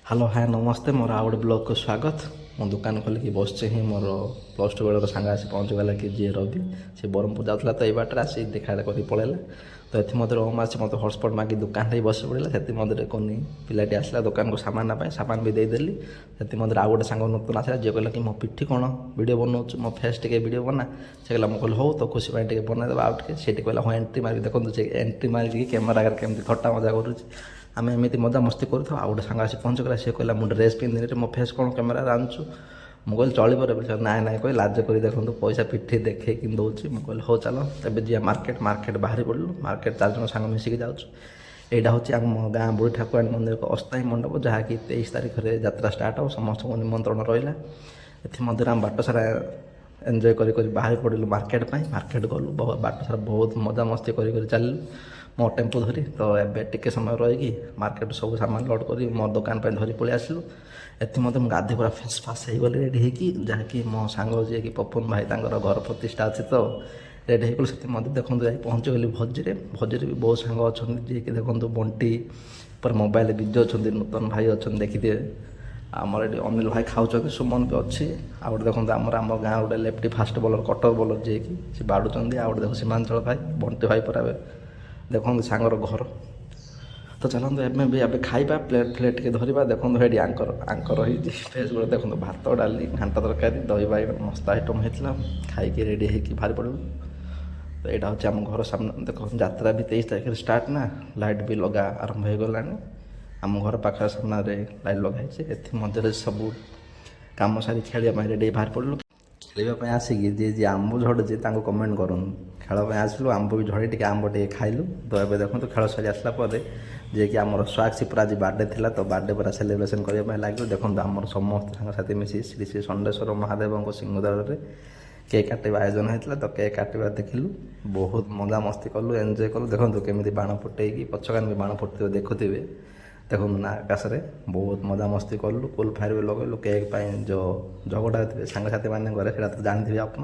Hello hi ନମସ୍ତେ ମୋର ଆଉ ଗୋଟେ ବ୍ଲଗ୍କୁ ସ୍ୱାଗତ। ମୁଁ ଦୋକାନ ଖୋଲିକି ବସିଛି ହିଁ ମୋର ପ୍ଲସ୍ ଟୁ ବେଳର ସାଙ୍ଗ ଆସି ପହଞ୍ଚିଗଲା କି ଯିଏ ରବି ସେ ବ୍ରହ୍ମପୁର ଯାଉଥିଲା ତ ଏଇ ବାଟରେ ଆସି ଦେଖା କରିକି ପଳେଇଲା। ତ ଏଥିମଧ୍ୟରେ ଓମ୍ ଆସି ମୋତେ ହଟସ୍ପଟ୍ ମାଗି ଦୋକାନରେ ବସି ପଡ଼ିଲା। ସେଥିମଧ୍ୟରେ କୁନି ପିଲାଟି ଆସିଲା ଦୋକାନକୁ ସାମାନ ନେବା ପାଇଁ, ସାମାନ ବି ଦେଇଦେଲି। ସେଥିମଧ୍ୟରେ ଆଉ ଗୋଟେ ସାଙ୍ଗ ନୂତନ ଆସିଲା ଯିଏ କହିଲା କି ମୋ ପିଠି କ'ଣ ଭିଡ଼ିଓ ବନାଉଛୁ, ମୋ ଫେସ୍ ଟିକେ ଭିଡ଼ିଓ ବନା। ସେ କହିଲା ମୁଁ କହିଲି ହଉ ତ ଖୁସି ପାଇଁ ଟିକେ ବନେଇଦେବା ଆଉ ଟିକେ। ସେଇଠି କହିଲା ହଁ ଏଣ୍ଟ୍ରି ମାରିକି ଦେଖନ୍ତୁ ସେ ଏଣ୍ଟ୍ରି ମାରିକି କ୍ୟାମେରା ଆଗରେ କେମିତି ଥଟ୍ଟା ମଜା କରୁଛି। ଆମେ ଏମିତି ମଜାମସ୍ତି କରୁଥାଉ। ଆଉ ଗୋଟେ ସାଙ୍ଗ ଆସି ପହଞ୍ଚିଗଲା। ସେ କହିଲା ମୁଁ ଡ୍ରେସ୍ ପିନ୍ଧିନି ମୋ ଫେସ୍ କ'ଣ କ୍ୟାମେରାରେ ଆଣୁଛୁ। ମୁଁ କହିଲି ଚଳିବ ରେ ନାଇଁ ନାଇଁ କହି ଲାଜ କରି ଦେଖନ୍ତୁ ପଇସା ପିଠି ଦେଖେଇକି ଦେଉଛି। ମୁଁ କହିଲି ହଉ ଚାଲ ଏବେ ଯିବା ମାର୍କେଟ ବାହାରି ପଡ଼ିଲୁ। ମାର୍କେଟ 4 ଜଣ ସାଙ୍ଗ ମିଶିକି ଯାଉଛୁ। ଏଇଟା ହେଉଛି ଆମ ଗାଁ ବୁଢ଼ୀ ଠାକୁରାଣୀ ମନ୍ଦିରର ଅସ୍ଥାୟୀ ମଣ୍ଡପ, ଯାହାକି 23 ତାରିଖରେ ଯାତ୍ରା ଷ୍ଟାର୍ଟ ହେବ। ସମସ୍ତଙ୍କୁ ନିମନ୍ତ୍ରଣ ରହିଲା। ଏଥିମଧ୍ୟରେ ଆମେ ବାଟ ସାରା ଏନ୍ଜୟ କରି ବାହାରି ପଡ଼ିଲୁ ମାର୍କେଟ ପାଇଁ। ମାର୍କେଟ ଗଲୁ ବାଟ ସାରା ବହୁତ ମଜାମସ୍ତି କରି ଚାଲିଲୁ ମୋ ଟେମ୍ପୁ ଧରି। ତ ଏବେ ଟିକେ ସମୟ ରହିକି ମାର୍କେଟ ସବୁ ସାମାନ ଲୋଡ଼ କରି ମୋ ଦୋକାନ ପାଇଁ ଧରି ପଳେଇ ଆସିଲୁ। ଏଥିମଧ୍ୟରେ ମୁଁ ଗାଧୋଇ ପୁରା ଫେସ୍ ଫାସ୍ ହେଇଗଲି ରେଡ଼ି ହେଇକି, ଯାହାକି ମୋ ସାଙ୍ଗ ଯିଏକି ପପନ ଭାଇ ତାଙ୍କର ଘର ପ୍ରତିଷ୍ଠା ଅଛି ତ ରେଡ଼ି ହେଇଗଲୁ। ସେଥିମଧ୍ୟରେ ଦେଖନ୍ତୁ ଯାଇ ପହଞ୍ଚିଗଲି ଭୋଜିରେ। ଭୋଜିରେ ବି ବହୁତ ସାଙ୍ଗ ଅଛନ୍ତି ଯିଏକି ଦେଖନ୍ତୁ ବଣ୍ଟି ଉପରେ ମୋବାଇଲରେ ବିଜି ଅଛନ୍ତି, ନୂତନ ଭାଇ ଅଛନ୍ତି ଦେଖିଥିବେ। ଆମର ଏଠି ଅନିଲ ଭାଇ ଖାଉଛନ୍ତି, ସୁମନ ବି ଅଛି। ଆଉ ଗୋଟେ ଦେଖନ୍ତୁ ଆମ ଗାଁ ଗୋଟେ ଲେଫ୍ଟି ଫାଷ୍ଟ ବୋଲର କଟର ବୋଲର ଯିଏକି ସେ ବାଡ଼ୁଛନ୍ତି। ଆଉ ଗୋଟେ ଦେଖୁ ସୀମାଞ୍ଚଳ ଭାଇ ବଣ୍ଟି ଭାଇ ପରେ ଏବେ ଦେଖନ୍ତୁ ସାଙ୍ଗର ଘର। ତ ଚାଲନ୍ତୁ ଏବେ ଖାଇବା ପ୍ଲେଟ୍ ଟିକେ ଧରିବା। ଦେଖନ୍ତୁ ସେଇଠି ଆଙ୍କର ହେଇଛି ଫେସ୍ ଗୋଟେ ଦେଖନ୍ତୁ ଭାତ ଡାଲି ଘାଣ୍ଟ ତରକାରୀ ଦହି ବାଇଗଣ ମସ୍ତ ଆଇଟମ୍ ହେଇଥିଲା। ଖାଇକି ରେଡ଼ି ହେଇକି ବାହାରି ପଡ଼ିବୁ। ତ ଏଇଟା ହେଉଛି ଆମ ଘର ସାମ୍ନା। ଦେଖନ୍ତୁ ଯାତ୍ରା ବି 23 ତାରିଖରେ ଷ୍ଟାର୍ଟ ନା, ଲାଇଟ୍ ବି ଲଗା ଆରମ୍ଭ ହେଇଗଲାଣି। ଆମ ଘର ପାଖ ସାମ୍ନାରେ ଲାଇଟ୍ ଲଗା ହେଇଛି। ଏଥିମଧ୍ୟରେ ସବୁ କାମ ସାରି ଖେଳିବା ପାଇଁ ରେଡ଼ି ବାହାରି ପଡ଼ିଲୁ। ଖେଳିବା ପାଇଁ ଆସିକି ଯିଏ ଆମ୍ବ ଝଡ଼ୁଛି ତାଙ୍କୁ କମେଣ୍ଟ କରନ୍ତୁ। ଖେଳ ପାଇଁ ଆସିଲୁ ଆମ୍ବ ବି ଝଡ଼େ ଟିକେ ଆମ୍ବ ଟିକେ ଖାଇଲୁ। ତ ଏବେ ଦେଖନ୍ତୁ ଖେଳ ସରି ଆସିଲା ପରେ ଯିଏକି ଆମର ସ୍ୱାଗସିପୁର ଆଜି ବାର୍ଥଡ଼େ ଥିଲା ତ ବାର୍ଥଡ଼େ ପୁରା ସେଲିବ୍ରେସନ୍ କରିବା ପାଇଁ ଲାଗିଲୁ। ଦେଖନ୍ତୁ ଆମର ସମସ୍ତ ସାଙ୍ଗସାଥି ମିଶି ଶ୍ରୀ ଶ୍ରୀ ଷଣ୍ଢେଶ୍ୱର ମହାଦେବଙ୍କ ସିଂହଦ୍ୱାରରେ କେକ୍ କାଟିବା ଆୟୋଜନ ହେଇଥିଲା। ତ କେକ୍ କାଟିବା ଦେଖିଲୁ, ବହୁତ ମଜାମସ୍ତି କଲୁ, ଏନ୍ଜୟ କଲୁ। ଦେଖନ୍ତୁ କେମିତି ବାଣ ଫୁଟେଇକି ପଛକାନ ବି ବାଣ ଫୁଟୁଥିବେ ଦେଖୁଥିବେ। ଦେଖନ୍ତୁ ନା ଆକାଶରେ ବହୁତ ମଜାମସ୍ତି କଲୁ। କୁଲ୍ ଫାୟାର ବି ଲଗେଇଲୁ। କେକ୍ ପାଇଁ ଯେଉଁ ଝଗଡ଼ା ଥିବେ ସାଙ୍ଗସାଥିମାନେ ଘରେ ସେଇଟା ତ ଜାଣିଥିବେ ଆପଣ।